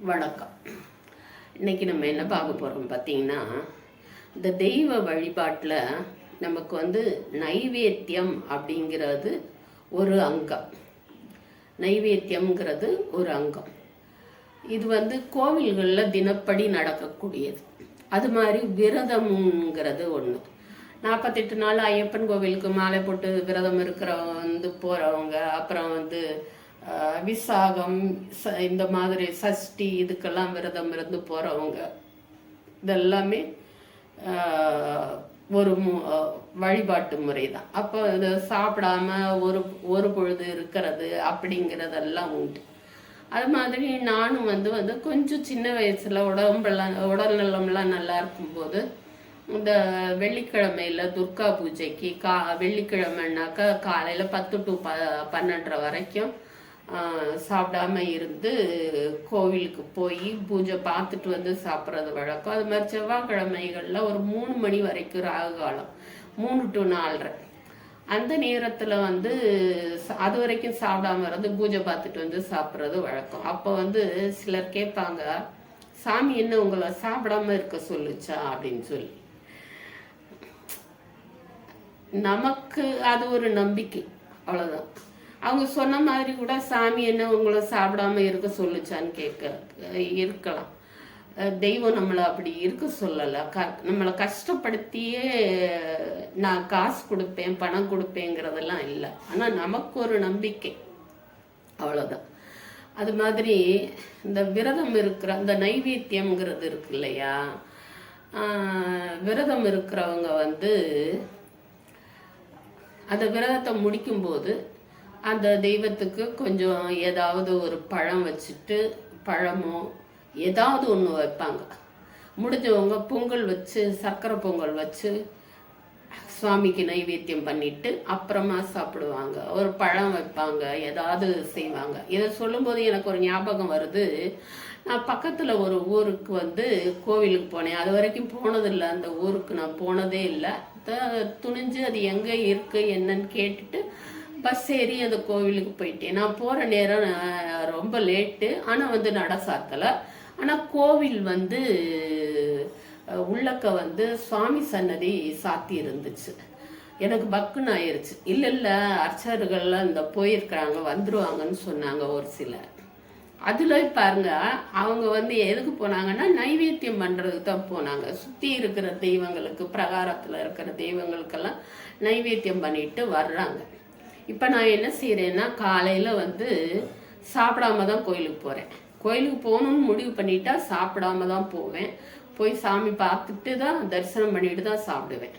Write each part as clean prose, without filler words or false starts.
வணக்கம். இன்னைக்கு நம்ம என்ன பார்க்க போகிறோம் பார்த்தீங்கன்னா, இந்த தெய்வ வழிபாட்டில் நமக்கு நைவேத்தியம் அப்படிங்கிறது ஒரு அங்கம். நைவேத்தியம்ங்கிறது ஒரு அங்கம். இது கோவில்களில் தினப்படி நடக்கக்கூடியது. அது மாதிரி விரதம்ங்கிறது ஒன்று. 48 நாள் ஐயப்பன் கோவிலுக்கு மாலை போட்டு விரதம் இருக்கிறவங்க போகிறவங்க, அப்புறம் விசாகம் இந்த மாதிரி சஷ்டி இதுக்கெல்லாம் விரதம் இருந்து போகிறவங்க, இதெல்லாமே ஒரு வழிபாட்டு முறை தான். அப்போ இது சாப்பிடாம ஒரு பொழுது இருக்கிறது அப்படிங்கிறதெல்லாம் உண்டு. அது மாதிரி நானும் கொஞ்சம் சின்ன வயசில் உடல் நலம்லாம் நல்லா இருக்கும்போது இந்த வெள்ளிக்கிழமையில் துர்கா பூஜைக்கு வெள்ளிக்கிழமைனாக்கா காலையில் 10 to 12 வரைக்கும் சாப்பிடாம இருந்து கோவிலுக்கு போய் பூஜை பார்த்துட்டு சாப்பிட்றது வழக்கம். அது மாதிரி செவ்வாய்க்கிழமைகளில் ஒரு 3 மணி வரைக்கும் ராகு காலம், 3 to 4:30. அந்த நேரத்தில் அது வரைக்கும் சாப்பிடாம இருந்து பூஜை பார்த்துட்டு சாப்பிட்றது வழக்கம். அப்போ சிலர் கேட்பாங்க, சாமி என்ன உங்களை சாப்பிடாம இருக்க சொல்லுச்சா அப்படின்னு சொல்லி. நமக்கு அது ஒரு நம்பிக்கை, அவ்வளோதான். அவங்க சொன்ன மாதிரி கூட சாமி என்ன உங்களை சாப்பிடாம இருக்க சொல்லுச்சான்னு இருக்கலாம். தெய்வம் நம்மளை அப்படி இருக்க சொல்லலை. நம்மளை கஷ்டப்படுத்தியே நான் காசு கொடுப்பேன் பணம் கொடுப்பேங்கிறதெல்லாம் இல்லை. ஆனால் நமக்கு ஒரு நம்பிக்கை, அவ்வளோதான். அது மாதிரி இந்த விரதம் இருக்கிற அந்த நைவேத்தியம்ங்கிறது இருக்கு இல்லையா, விரதம் இருக்கிறவங்க அந்த விரதத்தை முடிக்கும்போது அந்த தெய்வத்துக்கு கொஞ்சம் ஏதாவது ஒரு பழம் வச்சுட்டு, பழமோ ஏதாவது ஒன்று வைப்பாங்க. முடிஞ்சவங்க பொங்கல் வச்சு, சர்க்கரை பொங்கல் வச்சு சுவாமிக்கு நைவேத்தியம் பண்ணிட்டு அப்புறமா சாப்பிடுவாங்க. ஒரு பழம் வைப்பாங்க, ஏதாவது செய்வாங்க. இதை சொல்லும்போது எனக்கு ஒரு ஞாபகம் வருது. நான் பக்கத்தில் ஒரு ஊருக்கு கோவிலுக்கு போனேன். அது வரைக்கும் போனதில்லை. அந்த ஊருக்கு நான் போனதே இல்லை. துணிஞ்சு அது எங்கே இருக்குது என்னன்னு கேட்டுட்டு பஸ் ஏறி அந்த கோவிலுக்கு போயிட்டேன். நான் போகிற நேரம் ரொம்ப லேட்டு. ஆனால் நட சாத்தலை. ஆனால் கோவில் உள்ளக்க சுவாமி சன்னதி சாத்தி இருந்துச்சு. எனக்கு பக்குன்னு ஆயிடுச்சு. இல்லை அர்ச்சகர்கள்லாம் போயிருக்கிறாங்க, வந்துருவாங்கன்னு சொன்னாங்க ஒரு சிலர். அதில் பாருங்க, அவங்க எதுக்கு போனாங்கன்னா நைவேத்தியம் பண்ணுறதுக்கு தான் போனாங்க. சுற்றி இருக்கிற தெய்வங்களுக்கு, பிரகாரத்தில் இருக்கிற தெய்வங்களுக்கெல்லாம் நைவேத்தியம் பண்ணிட்டு வர்றாங்க. இப்போ நான் என்ன செய்கிறேன்னா, காலையில் சாப்பிடாம தான் கோயிலுக்கு போகிறேன். கோயிலுக்கு போகணும்னு முடிவு பண்ணிட்டா சாப்பிடாம தான் போவேன். போய் சாமி பார்த்துட்டு தான் தரிசனம் பண்ணிட்டு தான் சாப்பிடுவேன்.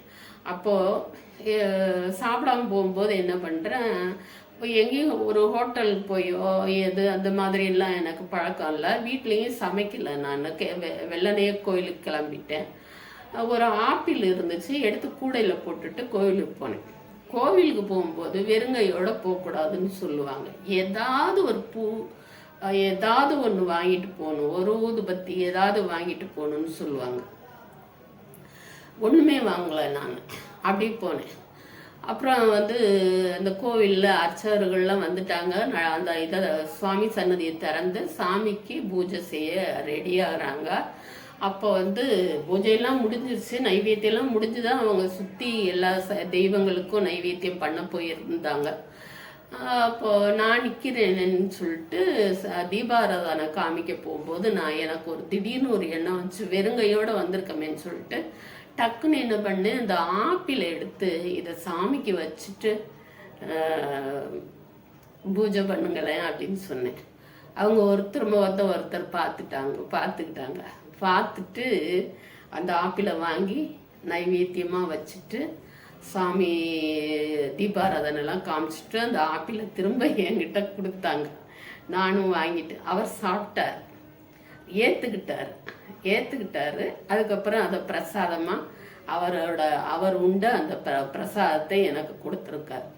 அப்போது சாப்பிடாம போகும்போது என்ன பண்ணுறேன், எங்கேயும் ஒரு ஹோட்டலுக்கு போயோ அந்த மாதிரிலாம் எனக்கு பழக்கம் இல்லை. வீட்லேயும் சமைக்கலை. நான் வெள்ளனையே கோயிலுக்கு கிளம்பிட்டேன். ஒரு ஆப்பிள் இருந்துச்சு, எடுத்து கூடையில் போட்டுட்டு கோயிலுக்கு போனேன். கோவிலுக்கு போகும்போது வெறுங்கையோட போகக்கூடாதுன்னு சொல்லுவாங்க. ஏதாவது ஒரு பூ, ஏதாவது ஒன்று வாங்கிட்டு போகணும், ஒரு ஊதுபத்தி ஏதாவது வாங்கிட்டு போகணுன்னு சொல்லுவாங்க. ஒன்றுமே வாங்கலை. நான் அப்படி போனேன். அப்புறம் அந்த கோவிலில் அர்ச்சகர்கள்லாம் வந்துட்டாங்க. அந்த சுவாமி சன்னதியை திறந்து சாமிக்கு பூஜை செய்ய ரெடியாகிறாங்க. அப்போ பூஜையெல்லாம் முடிஞ்சிருச்சு, நைவேத்தியெல்லாம் முடிஞ்சுதான் அவங்க சுற்றி எல்லா தெய்வங்களுக்கும் நைவேத்தியம் பண்ண போயிருந்தாங்க. அப்போது நான் நிற்கிறேன்னு சொல்லிட்டு தீபாராதனை காமிக்க போகும்போது எனக்கு ஒரு திடீர்னு ஒரு எண்ணம் வந்துச்சு, வெறுங்கையோடு வந்திருக்கமேன்னு சொல்லிட்டு டக்குன்னு என்ன பண்ணு, இந்த ஆப்பிளை எடுத்து இதை சாமிக்கு வச்சுட்டு பூஜை பண்ணுங்களேன் அப்படின்னு சொன்னேன். அவங்க ஒருத்தர் பார்த்துக்கிட்டாங்க. பார்த்துட்டு அந்த ஆப்பிளை வாங்கி நைவேத்தியமாக வச்சுட்டு சாமி தீபாராதனைலாம் காமிச்சிட்டு அந்த ஆப்பிளை திரும்ப என்கிட்ட கொடுத்தாங்க. நானும் வாங்கிட்டு, அவர் சாப்பிட்டார், ஏற்றுக்கிட்டாரு. அதுக்கப்புறம் அதை பிரசாதமாக அவர் உண்ட அந்த பிரசாதத்தை எனக்கு கொடுத்துருக்காரு.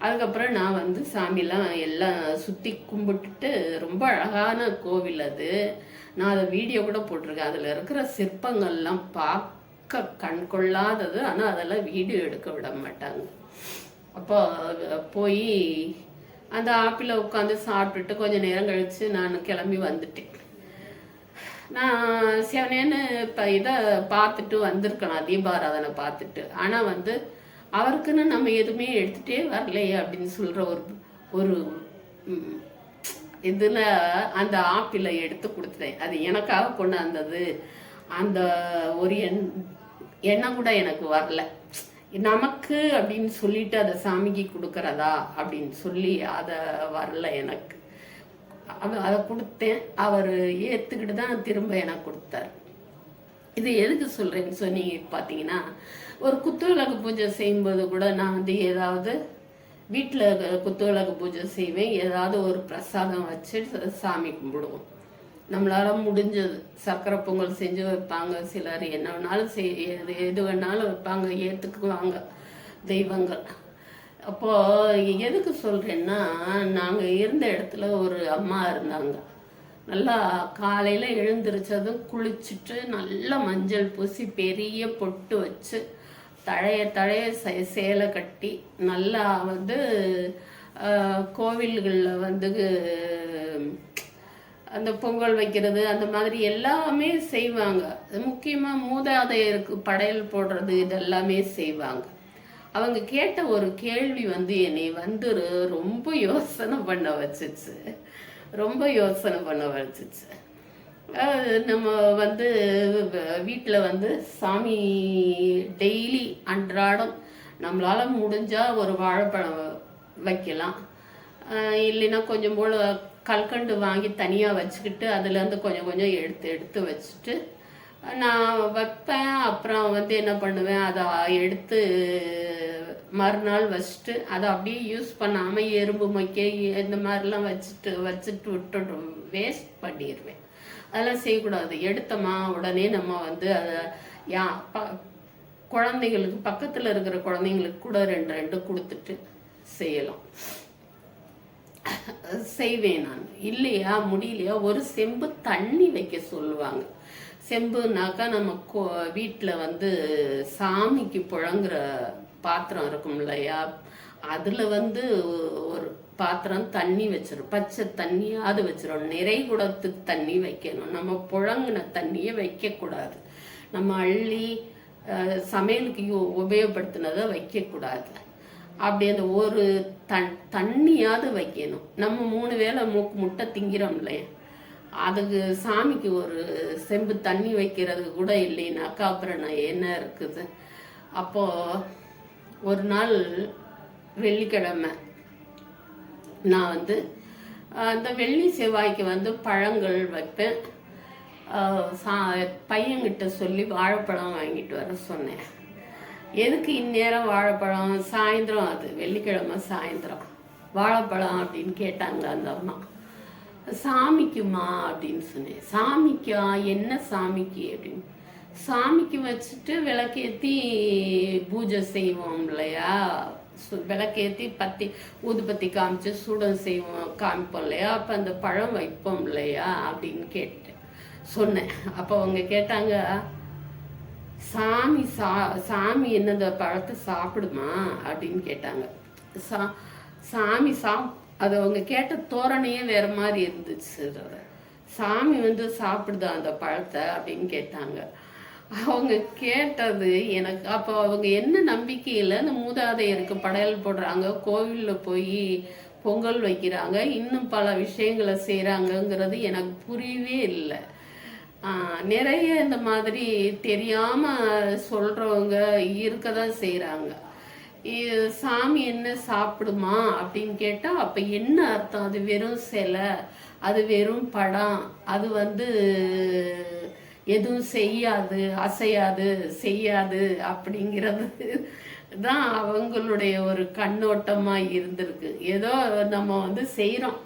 அதுக்கப்புறம் நான் சாமிலாம் எல்லாம் சுற்றி கும்பிட்டுட்டு, ரொம்ப அழகான கோவில் அது. நான் அதை வீடியோ கூட போட்டிருக்கேன். அதில் இருக்கிற சிற்பங்கள்லாம் பார்க்க கண் கொள்ளாதது. ஆனால் அதெல்லாம் வீடியோ எடுக்க விட மாட்டாங்க. அப்போ போய் அந்த ஆப்பிளை உட்காந்து சாப்பிட்டுட்டு கொஞ்சம் நேரம் கழித்து நான் கிளம்பி வந்துட்டேன். நான் சிவனேன்னு இப்போ இதை பார்த்துட்டு வந்திருக்கலாம், தீபாராதனை பார்த்துட்டு. ஆனால் வந்து அவருக்குன்னு நம்ம எதுவுமே எடுத்துகிட்டே வரலையே அப்படின்னு சொல்கிற ஒரு இதில் அந்த ஆப்பிளை எடுத்து கொடுத்துட்டேன். அது எனக்காக கொண்டாந்தது. அந்த ஒரு எண்ணம் கூட எனக்கு வரல. நமக்கு அப்படின்னு சொல்லிட்டு அதை சாமிக்கு கொடுக்கறதா அப்படின்னு சொல்லி அதை வரல எனக்கு. அதை கொடுத்தேன். அவர் ஏற்றுக்கிட்டு தான் திரும்ப எனக்கு கொடுத்தார். இது எதுக்கு சொல்கிறேன்னு சொன்னி பார்த்தீங்கன்னா, ஒரு குத்துவிளக்கு பூஜை செய்யும்போது கூட நான் வந்து ஏதாவது வீட்டில் குத்துவிளக்கு பூஜை செய்வேன். ஏதாவது ஒரு பிரசாதம் வச்சு சாமி கும்பிடுவோம். நம்மளால் முடிஞ்சது சர்க்கரை பொங்கல் செஞ்சு வைப்பாங்க, சிலர் என்ன வேணாலும் எது வேணாலும் வைப்பாங்க, ஏற்றுக்குவாங்க தெய்வங்கள். அப்போது எதுக்கு சொல்கிறேன்னா, நாங்கள் இருந்த இடத்துல ஒரு அம்மா இருந்தாங்க. நல்லா காலையில் எழுந்திரிச்சதும் குளிச்சுட்டு நல்லா மஞ்சள் பூசி பெரிய பொட்டு வச்சு தழைய சேலை கட்டி நல்லா வந்து கோவில்களில் வந்து அந்த பொங்கல் வைக்கிறது அந்த மாதிரி எல்லாமே செய்வாங்க. முக்கியமாக மூதாதையருக்கு படையல் போடுறது இதெல்லாமே செய்வாங்க. அவங்க கேட்ட ஒரு கேள்வி வந்து என்னை வந்து ரொம்ப யோசனை பண்ண வச்சிச்சு. நம்ம வந்து வீட்டில் வந்து சாமி டெய்லி அன்றாடம் நம்மளால் முடிஞ்சால் ஒரு வாழைப்பழம் வைக்கலாம். இல்லைன்னா கொஞ்சம் போல் கல்கண்டு வாங்கி தனியாக வச்சுக்கிட்டு அதுலேருந்து கொஞ்சம் கொஞ்சம் எடுத்து வச்சுட்டு நான் வைப்பேன். அப்புறம் வந்து என்ன பண்ணுவேன், அதை எடுத்து மறுநாள் வச்சுட்டு அதை அப்படியே யூஸ் பண்ணாமல் எறும்பு மொக்கை இந்த மாதிரிலாம் வச்சுட்டு விட்டுடும், வேஸ்ட் பண்ணிடுவேன். அதெல்லாம் செய்யக்கூடாது. எடுத்தோமா உடனே நம்ம வந்து அதை குழந்தைங்களுக்கு பக்கத்தில் இருக்கிற குழந்தைங்களுக்கு கூட ரெண்டு கொடுத்துட்டு செய்யலாம். செய்வேன் நான். இல்லையா முடியலையா ஒரு செம்பு தண்ணி வைக்க சொல்லுவாங்க. செம்புனாக்கா நம்ம வீட்டில் வந்து சாமிக்கு புழங்குற பாத்திரம் இருக்கும் இல்லையா, அதில் வந்து ஒரு பாத்திரம் தண்ணி வச்சிடும், பச்சை தண்ணியாவது வச்சிடும். நிறை குடத்துக்கு தண்ணி வைக்கணும். நம்ம புழங்கின தண்ணியை வைக்கக்கூடாது. நம்ம அள்ளி சமையலுக்கு உபயோகப்படுத்தினதை வைக்கக்கூடாது. அப்படி அந்த ஒரு தண்ணியாவது வைக்கணும். நம்ம 3 வேளை முட்டை திங்கிறோம் இல்லையா, அதுக்கு சாமிக்கு ஒரு செம்பு தண்ணி வைக்கிறது கூட இல்லைனாக்கா அப்புறம் நான் என்ன இருக்குது. அப்போது ஒரு நாள் வெள்ளிக்கிழமை நான் வந்து அந்த வெள்ளி செவ்வாய்க்கு வந்து பழங்கள் வைப்பேன். பையன்கிட்ட சொல்லி வாழைப்பழம் வாங்கிட்டு வர சொன்னேன். எதுக்கு இந்நேரம் வாழைப்பழம், சாயந்தரம், அது வெள்ளிக்கிழமை சாயந்தரம் வாழைப்பழம் அப்படின்னு கேட்டாங்க அந்த அம்மா. சாமிக்குமா அப்படின்னு சொன்னேன். சாமிக்கா? என்ன சாமிக்கு அப்படின்னு. சாமிக்கு வச்சுட்டு விளக்கேற்றி பூஜை செய்வோம் இல்லையா, விளக்கேற்றி ஊதுபத்தி காமிச்சு சூடம் காமிப்போம் இல்லையா, அப்போ அந்த பழம் வைப்போம் இல்லையா அப்படின்னு சொன்னேன். அப்போ அவங்க கேட்டாங்க, சாமி என்னது பழத்தை சாப்பிடுமா அப்படின்னு கேட்டாங்க. சாமி அது அவங்க கேட்ட தோரணையே வேற மாதிரி இருந்துச்சு. சாமி வந்து சாப்பிடுதா அந்த பழத்தை அப்படின்னு கேட்டாங்க. அவங்க கேட்டது எனக்கு அப்போ அவங்க என்ன நம்பிக்கையில் இந்த மூதாதையருக்கு படையல் போடுறாங்க, கோவிலில் போய் பொங்கல் வைக்கிறாங்க, இன்னும் பல விஷயங்களை செய்கிறாங்கங்கிறது எனக்கு புரியவே இல்லை. நிறைய இந்த மாதிரி தெரியாமல் சொல்கிறவங்க இருக்க தான் செய்கிறாங்க. சாமி என்ன சாப்பிடுமா அப்படின்னு கேட்டால் அப்போ என்ன அர்த்தம்? அது வெறும் சிலை, அது வெறும் படம், அது வந்து எதுவும் செய்யாது, அசையாது, செய்யாது அப்படிங்கிறது தான் அவங்களுடைய ஒரு கண்ணோட்டமாக இருந்திருக்கு. ஏதோ நம்ம வந்து செய்கிறோம்,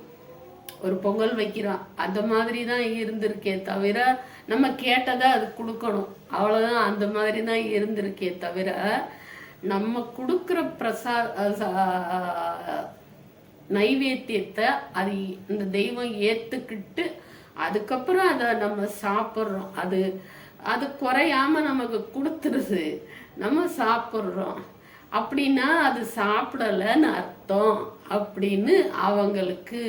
ஒரு பொங்கல் வைக்கிறோம், அந்த மாதிரி தான் இருந்திருக்கே தவிர நம்ம கேட்டதை அது கொடுக்கணும், அவ்வளோதான். அந்த மாதிரி தான் இருந்திருக்கே தவிர நம்ம கொடுக்குற நைவேத்தியத்தை அது இந்த தெய்வம் ஏற்றுக்கிட்டு அதுக்கப்புறம் அதை நம்ம சாப்பிட்றோம். அது குறையாம நமக்கு கொடுத்துருது, நம்ம சாப்பிட்றோம் அப்படின்னா அது சாப்பிடலைன்னு அர்த்தம் அப்படின்னு அவங்களுக்கு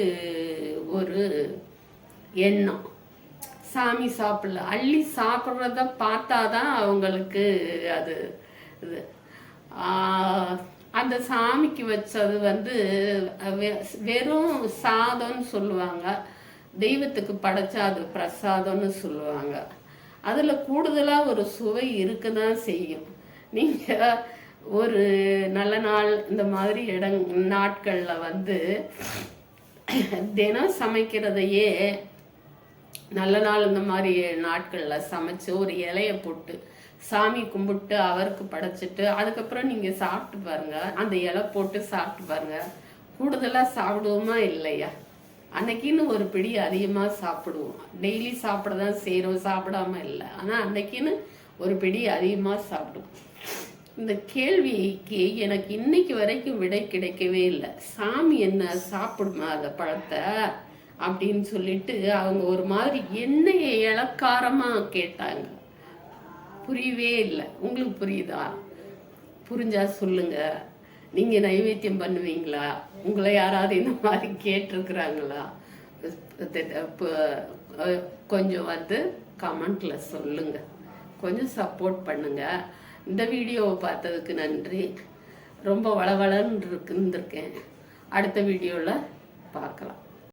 ஒரு எண்ணம். சாமி சாப்பிடல. அள்ளி சாப்பிட்றத பார்த்தாதான் அவங்களுக்கு அது இது. அந்த சாமிக்கு வச்சது வந்து வெறும் சாதம்னு சொல்லுவாங்க. தெய்வத்துக்கு படைச்சா அது பிரசாதம்னு சொல்லுவாங்க. அதில் கூடுதலாக ஒரு சுவை இருக்க தான் செய்யும். நீங்கள் ஒரு நல்ல நாள் இந்த மாதிரி நாட்களில் வந்து தினம் சமைக்கிறதையே நல்ல நாள் இந்த மாதிரி நாட்களில் சமைச்சு ஒரு இலையை போட்டு சாமி கும்பிட்டு அவருக்கு படைச்சிட்டு அதுக்கப்புறம் நீங்கள் சாப்பிட்டு பாருங்க. அந்த இலை போட்டு சாப்பிட்டு பாருங்க. கூடுதலாக சாப்பிடுவோமா இல்லையா? அன்னைக்குன்னு ஒரு பிடி அதிகமாக சாப்பிடுவோம். டெய்லி சாப்பிட தான் செய்கிறோம், சாப்பிடாம இல்லை. ஆனால் அன்னைக்குன்னு ஒரு பிடி அதிகமாக சாப்பிடுவோம். இந்த கேள்விக்கு எனக்கு இன்னைக்கு வரைக்கும் விடை கிடைக்கவே இல்லை. சாமி என்ன சாப்பிடுமா அந்த பழத்தை அப்படின்னு சொல்லிட்டு அவங்க ஒரு மாதிரி எண்ணெயை இளக்காரமாக கேட்டாங்க. புரியவே இல்லை. உங்களுக்கு புரியுதா? புரிஞ்சா சொல்லுங்க. நீங்க நைவேத்தியம் பண்ணுவீங்களா? உங்களை யாராவது இந்த மாதிரி கேட்டிருக்கிறாங்களா? கொஞ்சம் வந்து கமெண்ட்ல சொல்லுங்க. கொஞ்சம் சப்போர்ட் பண்ணுங்க. இந்த வீடியோவை பார்த்ததுக்கு நன்றி. ரொம்ப வளவளன்னு இருந்திருக்கேன். அடுத்த வீடியோவில் பார்க்கலாம்.